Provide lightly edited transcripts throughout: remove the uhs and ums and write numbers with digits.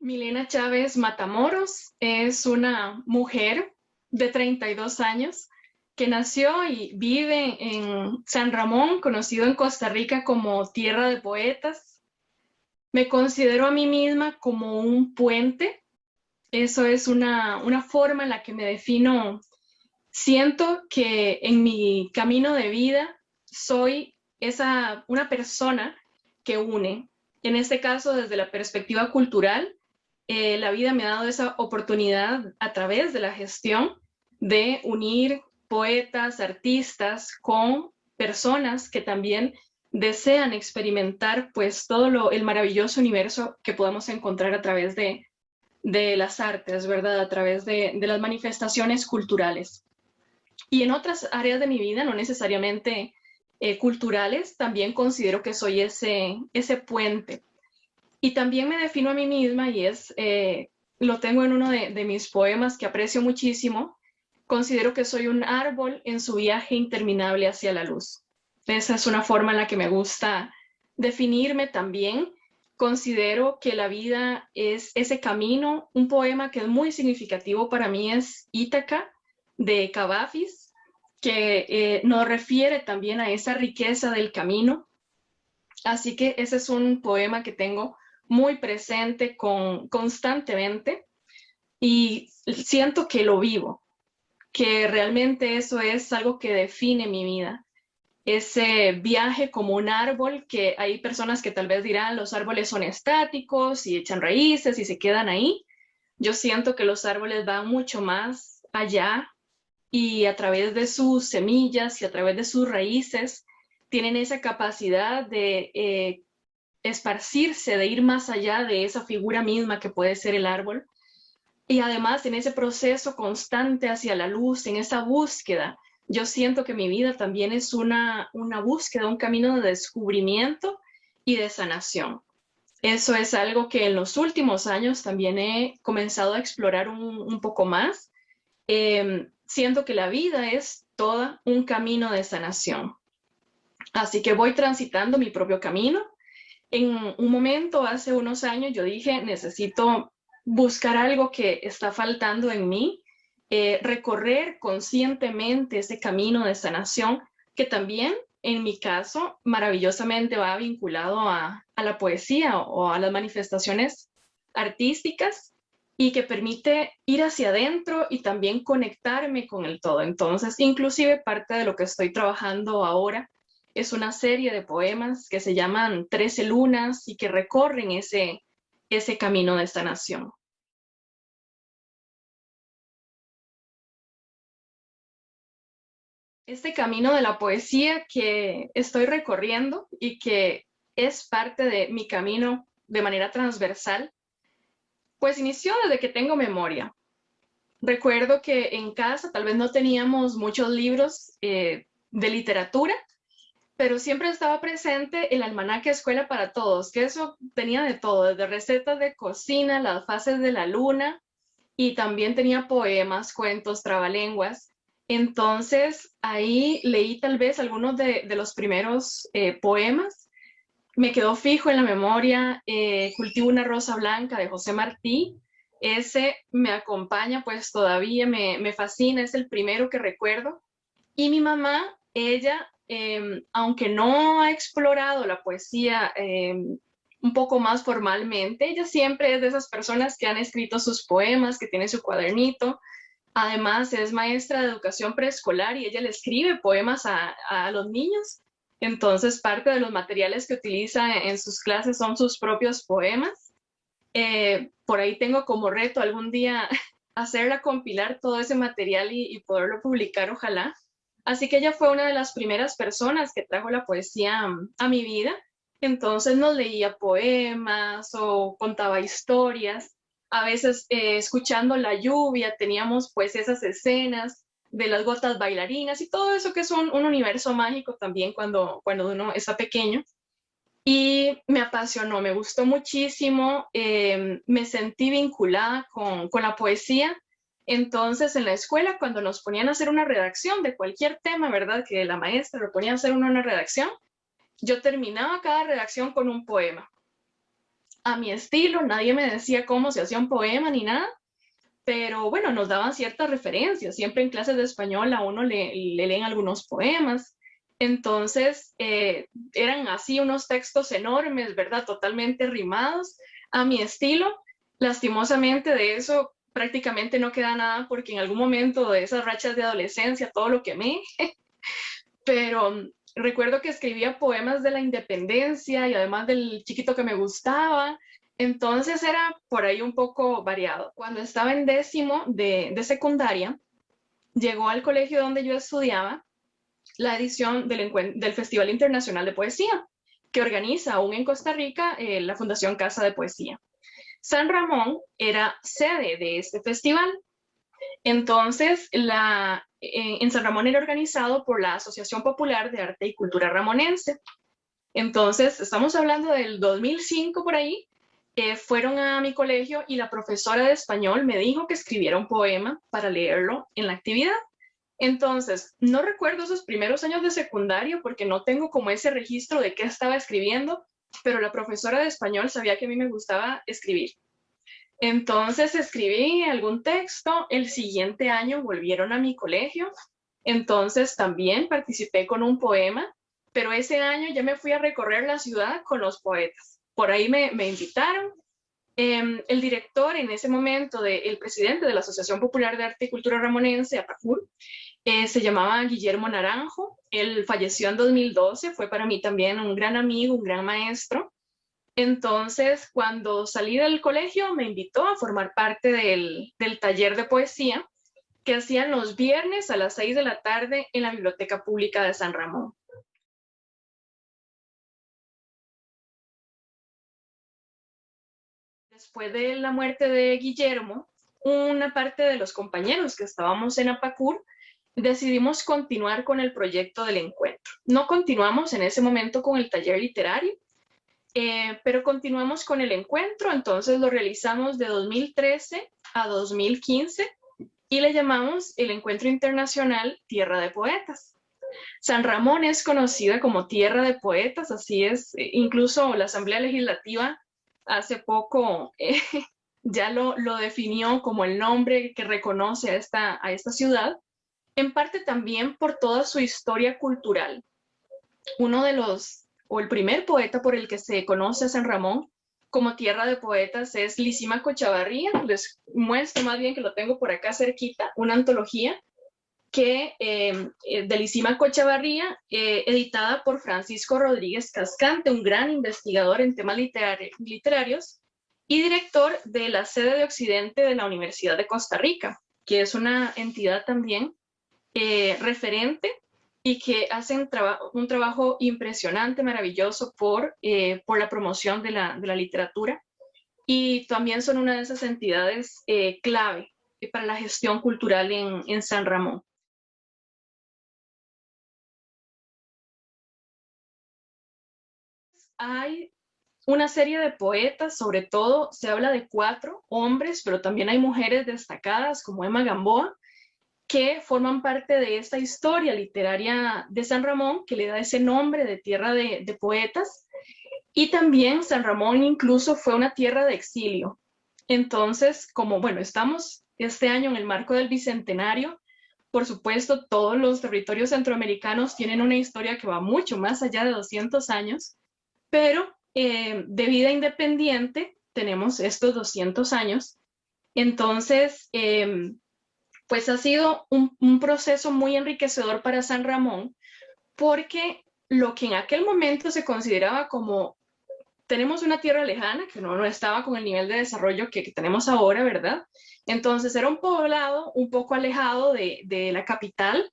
Milena Chávez Matamoros es una mujer de 32 años que nació y vive en San Ramón, conocido en Costa Rica como Tierra de Poetas. Me considero a mí misma como un puente. Eso es una forma en la que me defino. Siento que en mi camino de vida soy una persona que une. En este caso, desde la perspectiva cultural, la vida me ha dado esa oportunidad a través de la gestión de unir poetas, artistas con personas que también desean experimentar pues el maravilloso universo que podemos encontrar a través de las artes, ¿verdad? A través de las manifestaciones culturales. Y en otras áreas de mi vida, no necesariamente culturales, también considero que soy ese puente. Y también me defino a mí misma lo tengo en uno de mis poemas que aprecio muchísimo. Considero que soy un árbol en su viaje interminable hacia la luz. Esa es una forma en la que me gusta definirme también. Considero que la vida es ese camino. Un poema que es muy significativo para mí es Ítaca de Cavafis, que nos refiere también a esa riqueza del camino. Así que ese es un poema que tengo muy presente constantemente y siento que lo vivo, que realmente eso es algo que define mi vida. Ese viaje como un árbol, que hay personas que tal vez dirán los árboles son estáticos y echan raíces y se quedan ahí. Yo siento que los árboles van mucho más allá y a través de sus semillas y a través de sus raíces tienen esa capacidad de esparcirse, de ir más allá de esa figura misma que puede ser el árbol. Y además en ese proceso constante hacia la luz, en esa búsqueda, yo siento que mi vida también es una búsqueda, un camino de descubrimiento y de sanación. Eso es algo que en los últimos años también he comenzado a explorar un poco más. Siento que la vida es toda un camino de sanación. Así que voy transitando mi propio camino. En un momento, hace unos años, yo dije, necesito buscar algo que está faltando en mí, recorrer conscientemente ese camino de sanación que también, en mi caso, maravillosamente va vinculado a la poesía o a las manifestaciones artísticas y que permite ir hacia adentro y también conectarme con el todo. Entonces, inclusive parte de lo que estoy trabajando ahora es una serie de poemas que se llaman 13 lunas y que recorren ese camino de sanación. Este camino de la poesía que estoy recorriendo y que es parte de mi camino de manera transversal, pues inició desde que tengo memoria. Recuerdo que en casa tal vez no teníamos muchos libros de literatura, pero siempre estaba presente el almanaque Escuela para Todos, que eso tenía de todo, desde recetas de cocina, las fases de la luna, y también tenía poemas, cuentos, trabalenguas. Entonces ahí leí tal vez algunos de los primeros poemas. Me quedó fijo en la memoria Cultivo una rosa blanca de José Martí. Ese me acompaña pues todavía, me fascina, es el primero que recuerdo. Y mi mamá, ella, aunque no ha explorado la poesía un poco más formalmente, ella siempre es de esas personas que han escrito sus poemas, que tiene su cuadernito. Además, es maestra de educación preescolar y ella le escribe poemas a los niños. Entonces, parte de los materiales que utiliza en sus clases son sus propios poemas. Por ahí tengo como reto algún día hacerla compilar todo ese material y poderlo publicar, ojalá. Así que ella fue una de las primeras personas que trajo la poesía a mi vida. Entonces nos leía poemas o contaba historias. A veces escuchando la lluvia teníamos pues esas escenas de las gotas bailarinas y todo eso que es un universo mágico también cuando uno está pequeño. Y me apasionó, me gustó muchísimo, me sentí vinculada con la poesía. Entonces, en la escuela, cuando nos ponían a hacer una redacción de cualquier tema, ¿verdad? Que la maestra lo ponía a hacer una redacción, yo terminaba cada redacción con un poema. a mi estilo, nadie me decía cómo se hacía un poema ni nada, pero bueno, nos daban ciertas referencias. Siempre en clases de español a uno le leen algunos poemas. Entonces, eran así unos textos enormes, ¿verdad? Totalmente rimados a mi estilo. Lastimosamente de eso prácticamente no queda nada porque en algún momento de esas rachas de adolescencia todo lo quemé, pero recuerdo que escribía poemas de la independencia y además del chiquito que me gustaba, entonces era por ahí un poco variado. Cuando estaba en décimo de secundaria, llegó al colegio donde yo estudiaba la edición del Festival Internacional de Poesía, que organiza aún en Costa Rica la Fundación Casa de Poesía. San Ramón era sede de este festival. Entonces, en San Ramón era organizado por la Asociación Popular de Arte y Cultura Ramonense. Entonces, estamos hablando del 2005 por ahí, fueron a mi colegio y la profesora de español me dijo que escribiera un poema para leerlo en la actividad. Entonces, no recuerdo esos primeros años de secundario porque no tengo como ese registro de qué estaba escribiendo, pero la profesora de español sabía que a mí me gustaba escribir. Entonces escribí algún texto, el siguiente año volvieron a mi colegio, entonces también participé con un poema, pero ese año ya me fui a recorrer la ciudad con los poetas. Por ahí me invitaron. El director en ese momento, el presidente de la Asociación Popular de Arte y Cultura Ramonense, APACUR, se llamaba Guillermo Naranjo. Él falleció en 2012, fue para mí también un gran amigo, un gran maestro. Entonces, cuando salí del colegio, me invitó a formar parte del taller de poesía que hacían los viernes a las 6 de la tarde en la Biblioteca Pública de San Ramón. Después de la muerte de Guillermo, una parte de los compañeros que estábamos en APACUR decidimos continuar con el proyecto del encuentro. No continuamos en ese momento con el taller literario, pero continuamos con el encuentro, entonces lo realizamos de 2013 a 2015 y le llamamos el Encuentro Internacional Tierra de Poetas. San Ramón es conocida como Tierra de Poetas, así es, incluso la Asamblea Legislativa hace poco ya lo definió como el nombre que reconoce a esta ciudad, en parte también por toda su historia cultural. Uno de los, o el primer poeta por el que se conoce a San Ramón como tierra de poetas es Lisímaco Chavarría. Les muestro más bien que lo tengo por acá cerquita, una antología de Lisímaco Chavarría, editada por Francisco Rodríguez Cascante, un gran investigador en temas literarios y director de la sede de Occidente de la Universidad de Costa Rica, que es una entidad también referente y que hacen un trabajo impresionante, maravilloso por la promoción de la literatura, y también son una de esas entidades clave para la gestión cultural en San Ramón. Hay una serie de poetas, sobre todo se habla de 4 hombres, pero también hay mujeres destacadas como Emma Gamboa, que forman parte de esta historia literaria de San Ramón, que le da ese nombre de tierra de poetas. Y también San Ramón incluso fue una tierra de exilio. Entonces, como bueno, estamos este año en el marco del Bicentenario, por supuesto, todos los territorios centroamericanos tienen una historia que va mucho más allá de 200 años, pero de vida independiente tenemos estos 200 años. Entonces, pues ha sido un proceso muy enriquecedor para San Ramón, porque lo que en aquel momento se consideraba como tenemos una tierra lejana, que no estaba con el nivel de desarrollo que tenemos ahora, ¿verdad? Entonces era un poblado un poco alejado de la capital,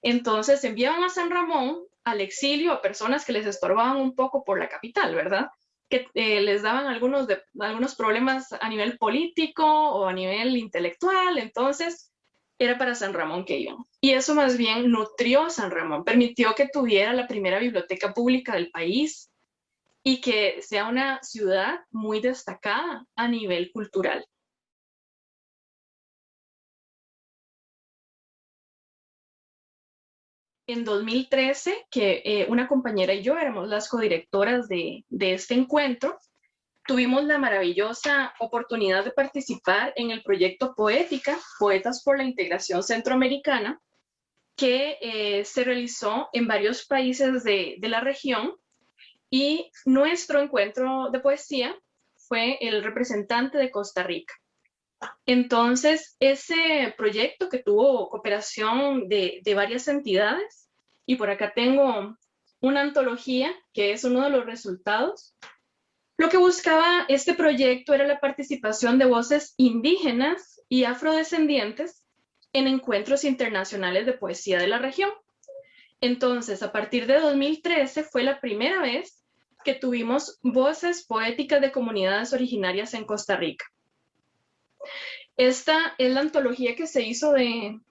entonces enviaban a San Ramón al exilio a personas que les estorbaban un poco por la capital, ¿verdad? Que les daban algunos problemas a nivel político o a nivel intelectual, entonces era para San Ramón que iban. Y eso más bien nutrió a San Ramón, permitió que tuviera la primera biblioteca pública del país y que sea una ciudad muy destacada a nivel cultural. En 2013, que una compañera y yo éramos las codirectoras de este encuentro, tuvimos la maravillosa oportunidad de participar en el proyecto Poética, Poetas por la Integración Centroamericana, que se realizó en varios países de la región, y nuestro encuentro de poesía fue el representante de Costa Rica. Entonces, ese proyecto que tuvo cooperación de varias entidades, y por acá tengo una antología que es uno de los resultados, lo que buscaba este proyecto era la participación de voces indígenas y afrodescendientes en encuentros internacionales de poesía de la región. Entonces, a partir de 2013 fue la primera vez que tuvimos voces poéticas de comunidades originarias en Costa Rica. Esta es la antología que se hizo de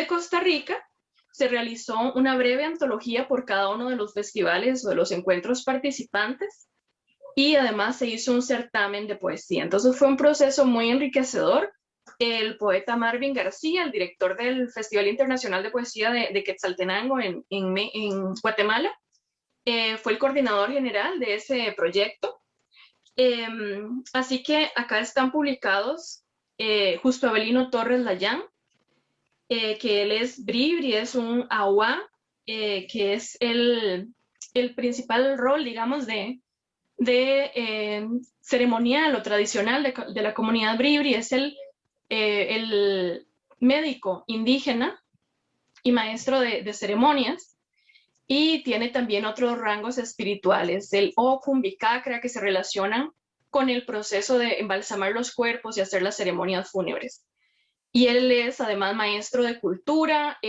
Costa Rica. Se realizó una breve antología por cada uno de los festivales o de los encuentros participantes, y además se hizo un certamen de poesía. Entonces fue un proceso muy enriquecedor. El poeta Marvin García, el director del Festival Internacional de Poesía de Quetzaltenango en Guatemala, fue el coordinador general de ese proyecto. Así que acá están publicados Justo Avelino Torres Layán, que él es bribri, es un ahuá, que es el principal rol, digamos, de ceremonial o tradicional de la comunidad bribri. Es el médico indígena y maestro de ceremonias, y tiene también otros rangos espirituales, el Okun, Bicacra, que se relacionan con el proceso de embalsamar los cuerpos y hacer las ceremonias fúnebres. Y él es además maestro de cultura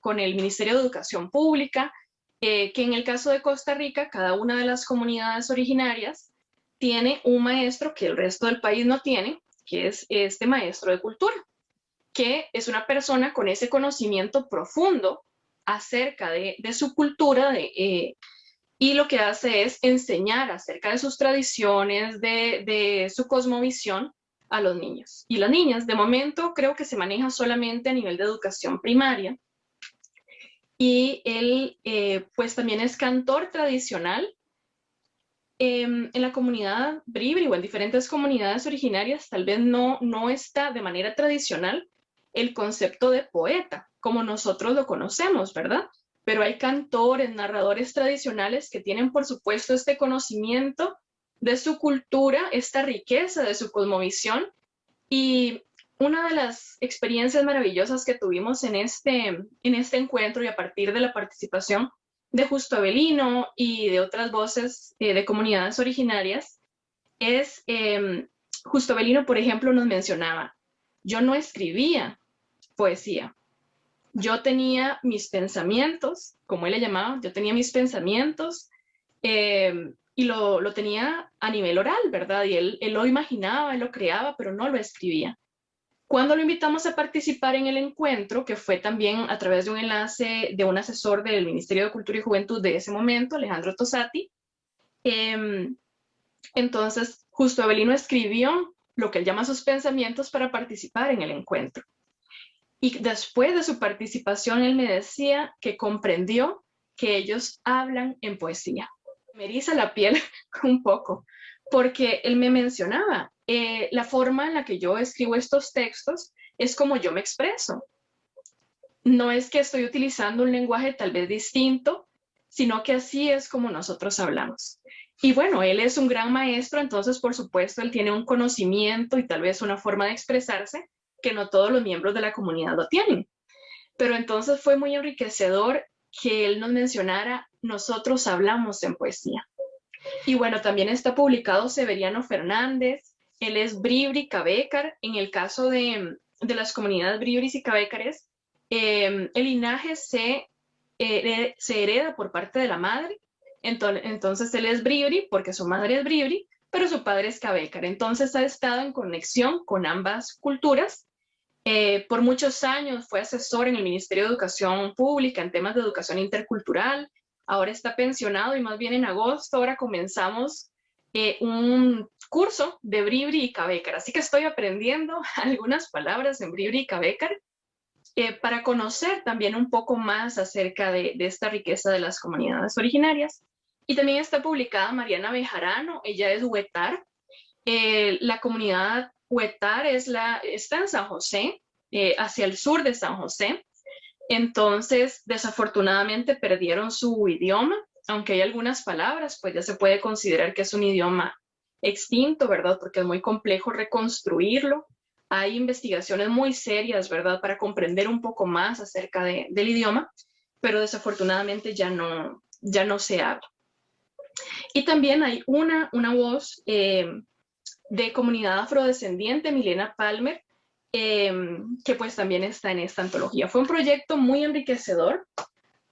con el Ministerio de Educación Pública, que en el caso de Costa Rica, cada una de las comunidades originarias tiene un maestro que el resto del país no tiene, que es este maestro de cultura, que es una persona con ese conocimiento profundo acerca de su cultura, y lo que hace es enseñar acerca de sus tradiciones, de su cosmovisión a los niños y las niñas. De momento creo que se maneja solamente a nivel de educación primaria, y él pues también es cantor tradicional. En la comunidad bribri o en diferentes comunidades originarias tal vez no está de manera tradicional el concepto de poeta como nosotros lo conocemos, ¿verdad? Pero hay cantores, narradores tradicionales que tienen, por supuesto, este conocimiento de su cultura, esta riqueza de su cosmovisión. Y una de las experiencias maravillosas que tuvimos en este encuentro, y a partir de la participación de Justo Avelino y de otras voces de comunidades originarias, es Justo Avelino, por ejemplo, nos mencionaba: yo no escribía poesía, yo tenía mis pensamientos, como él le llamaba, yo tenía mis pensamientos, y lo tenía a nivel oral, ¿verdad? Y él lo imaginaba, él lo creaba, pero no lo escribía. Cuando lo invitamos a participar en el encuentro, que fue también a través de un enlace de un asesor del Ministerio de Cultura y Juventud de ese momento, Alejandro Tosati, entonces Justo Avelino escribió lo que él llama sus pensamientos para participar en el encuentro. Y después de su participación, él me decía que comprendió que ellos hablan en poesía. Me eriza la piel un poco, porque él me mencionaba, la forma en la que yo escribo estos textos es como yo me expreso. No es que estoy utilizando un lenguaje tal vez distinto, sino que así es como nosotros hablamos. Y bueno, él es un gran maestro, entonces por supuesto él tiene un conocimiento y tal vez una forma de expresarse que no todos los miembros de la comunidad lo tienen. Pero entonces fue muy enriquecedor que él nos mencionara: nosotros hablamos en poesía. Y bueno, también está publicado Severiano Fernández, él es bribri cabécar. En el caso de las comunidades bribris y cabécares, el linaje se hereda por parte de la madre. Entonces él es bribri porque su madre es bribri, pero su padre es cabécar. Entonces ha estado en conexión con ambas culturas. Por muchos años fue asesor en el Ministerio de Educación Pública en temas de educación intercultural. Ahora está pensionado, y más bien en agosto ahora comenzamos un curso de bribri y cabécar. Así que estoy aprendiendo algunas palabras en bribri y cabécar para conocer también un poco más acerca de esta riqueza de las comunidades originarias. Y también está publicada Mariana Bejarano, ella es huetar, La comunidad huetar está en San José, hacia el sur de San José. Entonces, desafortunadamente perdieron su idioma, aunque hay algunas palabras, pues ya se puede considerar que es un idioma extinto, ¿verdad? Porque es muy complejo reconstruirlo. Hay investigaciones muy serias, ¿verdad? Para comprender un poco más acerca del idioma, pero desafortunadamente ya no se habla. Y también hay una voz de comunidad afrodescendiente, Milena Palmer, que pues también está en esta antología. Fue un proyecto muy enriquecedor.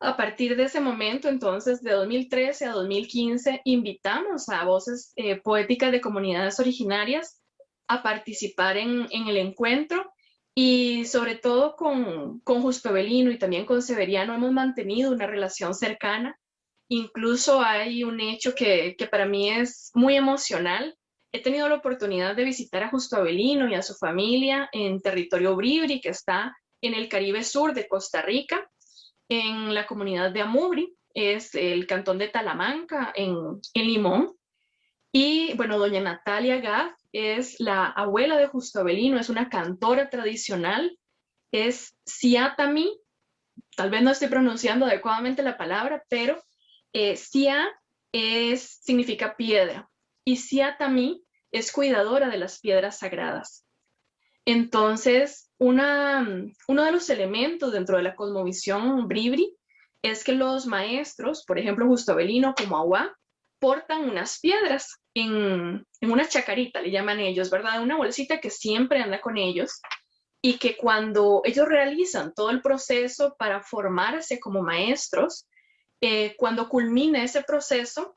A partir de ese momento, entonces, de 2013 a 2015, invitamos a voces poéticas de comunidades originarias a participar en el encuentro, y sobre todo con Justo Avelino y también con Severiano hemos mantenido una relación cercana. Incluso hay un hecho que para mí es muy emocional. He tenido la oportunidad de visitar a Justo Avelino y a su familia en territorio Bribri, que está en el Caribe Sur de Costa Rica, en la comunidad de Amubri, es el cantón de Talamanca, en Limón. Y bueno, doña Natalia Gath es la abuela de Justo Avelino, es una cantora tradicional, es Siatami, tal vez no estoy pronunciando adecuadamente la palabra, pero Sia significa piedra y Siatami es cuidadora de las piedras sagradas. Entonces, uno de los elementos dentro de la cosmovisión bribri es que los maestros, por ejemplo, Justo Avelino como Agua, portan unas piedras en una chacarita, le llaman ellos, ¿verdad? Una bolsita que siempre anda con ellos, y que cuando ellos realizan todo el proceso para formarse como maestros, cuando culmina ese proceso,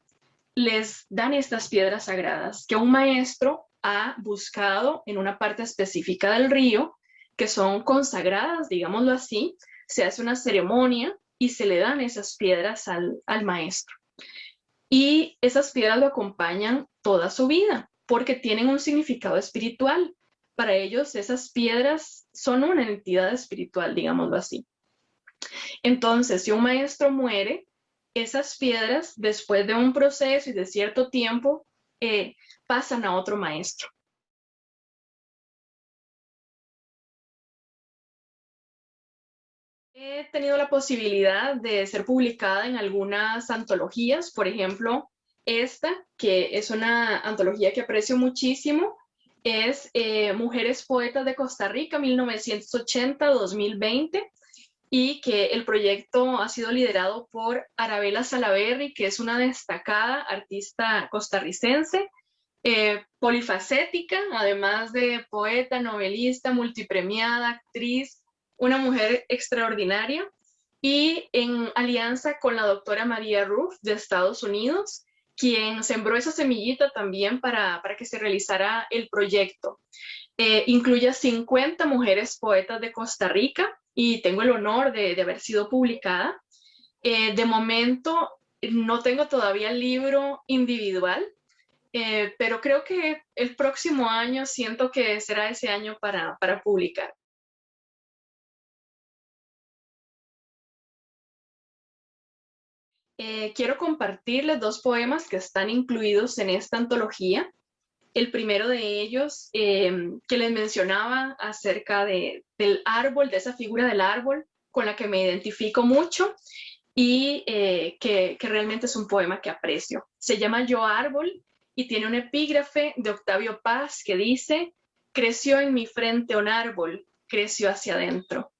les dan estas piedras sagradas que un maestro ha buscado en una parte específica del río, que son consagradas, digámoslo así. Se hace una ceremonia y se le dan esas piedras al maestro. Y esas piedras lo acompañan toda su vida, porque tienen un significado espiritual. Para ellos esas piedras son una entidad espiritual, digámoslo así. Entonces, si un maestro muere, esas piedras, después de un proceso y de cierto tiempo, pasan a otro maestro. He tenido la posibilidad de ser publicada en algunas antologías, por ejemplo, esta, que es una antología que aprecio muchísimo, es Mujeres Poetas de Costa Rica, 1980-2020, y que el proyecto ha sido liderado por Arabella Salaberry, que es una destacada artista costarricense, polifacética, además de poeta, novelista, multipremiada, actriz, una mujer extraordinaria, y en alianza con la doctora María Ruff de Estados Unidos, quien sembró esa semillita también para que se realizara el proyecto. Incluye a 50 mujeres poetas de Costa Rica y tengo el honor de haber sido publicada. De momento no tengo todavía el libro individual, pero creo que el próximo año siento que será ese año para publicar. Quiero compartirles dos poemas que están incluidos en esta antología. El primero de ellos, que les mencionaba acerca del árbol, de esa figura del árbol con la que me identifico mucho, y que realmente es un poema que aprecio. Se llama Yo Árbol y tiene un epígrafe de Octavio Paz que dice: creció en mi frente un árbol, creció hacia adentro.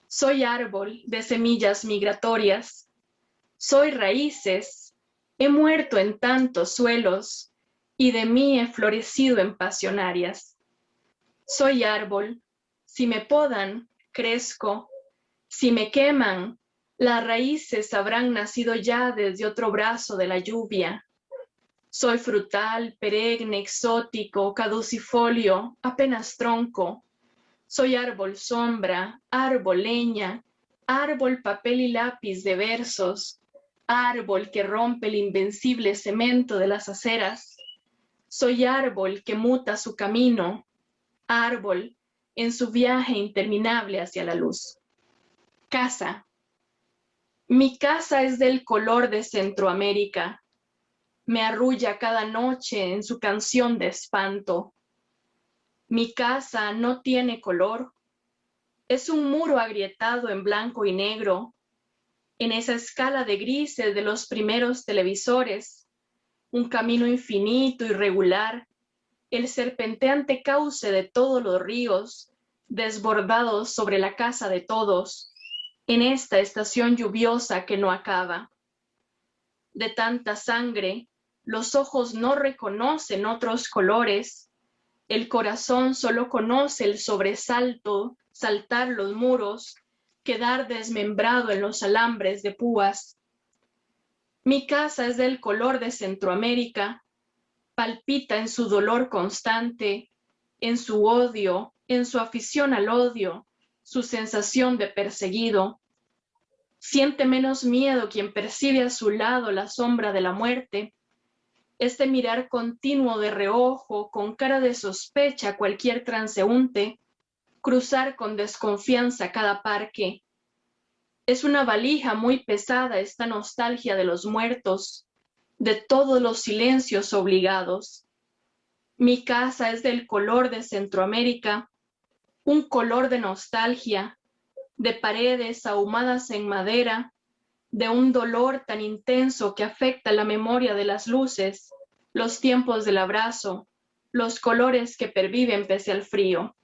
Soy árbol de semillas migratorias, soy raíces, he muerto en tantos suelos y de mí he florecido en pasionarias. Soy árbol, si me podan, crezco, si me queman, las raíces habrán nacido ya desde otro brazo de la lluvia. Soy frutal, perenne, exótico, caducifolio, apenas tronco. Soy árbol sombra, árbol leña, árbol papel y lápiz de versos, árbol que rompe el invencible cemento de las aceras. Soy árbol que muta su camino, árbol en su viaje interminable hacia la luz. Casa. Mi casa es del color de Centroamérica. me arrulla cada noche en su canción de espanto. Mi casa no tiene color, es un muro agrietado en blanco y negro, en esa escala de grises de los primeros televisores, un camino infinito y regular, el serpenteante cauce de todos los ríos, desbordados sobre la casa de todos, en esta estación lluviosa que no acaba. De tanta sangre, los ojos no reconocen otros colores, el corazón solo conoce el sobresalto, saltar los muros, quedar desmembrado en los alambres de púas. Mi casa es del color de Centroamérica, palpita en su dolor constante, en su odio, en su afición al odio, su sensación de perseguido. Siente menos miedo quien percibe a su lado la sombra de la muerte, este mirar continuo de reojo, con cara de sospecha a cualquier transeúnte, cruzar con desconfianza cada parque. Es una valija muy pesada esta nostalgia de los muertos, de todos los silencios obligados. Mi casa es del color de Centroamérica, un color de nostalgia, de paredes ahumadas en madera, de un dolor tan intenso que afecta la memoria de las luces, los tiempos del abrazo, los colores que perviven pese al frío.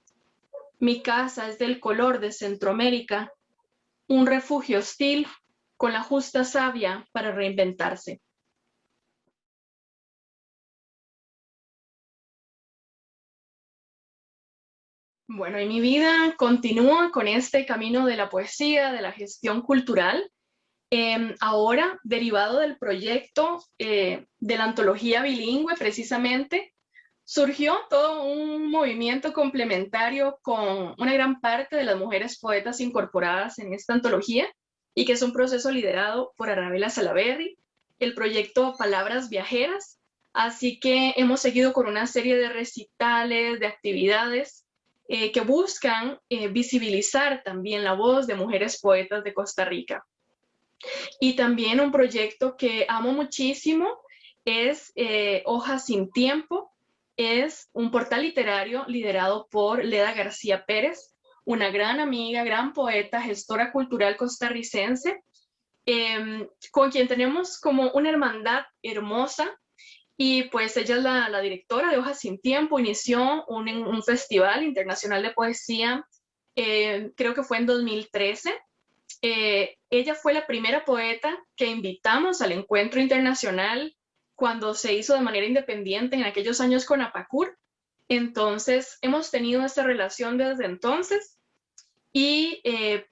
Mi casa es del color de Centroamérica, un refugio hostil con la justa savia para reinventarse. Bueno, y mi vida continúa con este camino de la poesía, de la gestión cultural. Ahora, derivado del proyecto de la antología bilingüe, precisamente, surgió todo un movimiento complementario con una gran parte de las mujeres poetas incorporadas en esta antología y que es un proceso liderado por Arabella Salaberry, el proyecto Palabras Viajeras. Así que hemos seguido con una serie de recitales, de actividades que buscan visibilizar también la voz de mujeres poetas de Costa Rica. Y también un proyecto que amo muchísimo es Hojas sin Tiempo. Es un portal literario liderado por Leda García Pérez, una gran amiga, gran poeta, gestora cultural costarricense, con quien tenemos como una hermandad hermosa. Y pues ella es la directora de Hojas sin Tiempo, inició un festival internacional de poesía, creo que fue en 2013. Ella fue la primera poeta que invitamos al encuentro internacional cuando se hizo de manera independiente en aquellos años con APACUR. Entonces hemos tenido esta relación desde entonces y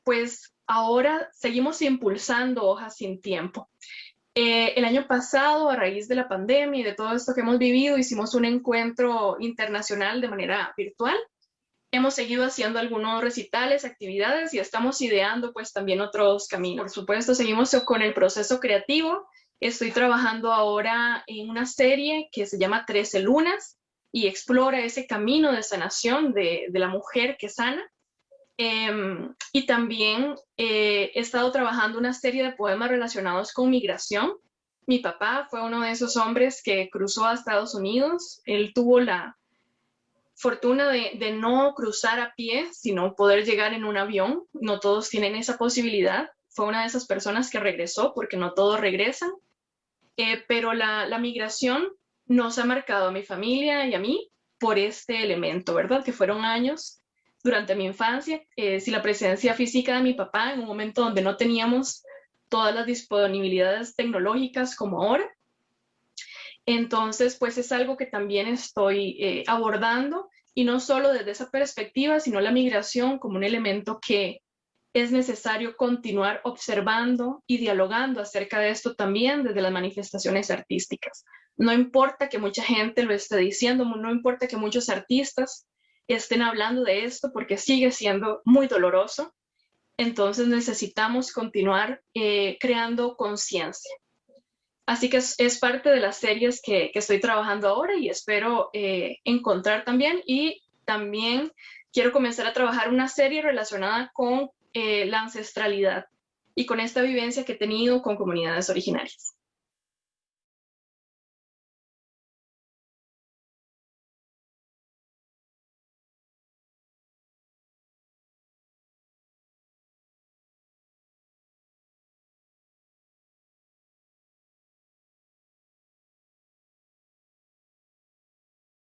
pues ahora seguimos impulsando Hojas sin Tiempo. El año pasado, a raíz de la pandemia y de todo esto que hemos vivido, hicimos un encuentro internacional de manera virtual. Hemos seguido haciendo algunos recitales, actividades y estamos ideando pues también otros caminos. Por supuesto, seguimos con el proceso creativo. Estoy trabajando ahora en una serie que se llama 13 Lunas y explora ese camino de sanación de la mujer que sana. Y también he estado trabajando una serie de poemas relacionados con migración. Mi papá fue uno de esos hombres que cruzó a Estados Unidos. Él tuvo la fortuna de no cruzar a pie, sino poder llegar en un avión. No todos tienen esa posibilidad. Fue una de esas personas que regresó, porque no todos regresan. Pero la migración nos ha marcado a mi familia y a mí por este elemento, ¿verdad? Que fueron años durante mi infancia, si la presencia física de mi papá en un momento donde no teníamos todas las disponibilidades tecnológicas como ahora. Entonces, pues es algo que también estoy abordando y no solo desde esa perspectiva, sino la migración como un elemento que es necesario continuar observando y dialogando acerca de esto también desde las manifestaciones artísticas. No importa que mucha gente lo esté diciendo, no importa que muchos artistas estén hablando de esto porque sigue siendo muy doloroso. Entonces necesitamos continuar creando conciencia. Así que es parte de las series que estoy trabajando ahora y espero encontrar también. Y también quiero comenzar a trabajar una serie relacionada con la ancestralidad y con esta vivencia que he tenido con comunidades originarias.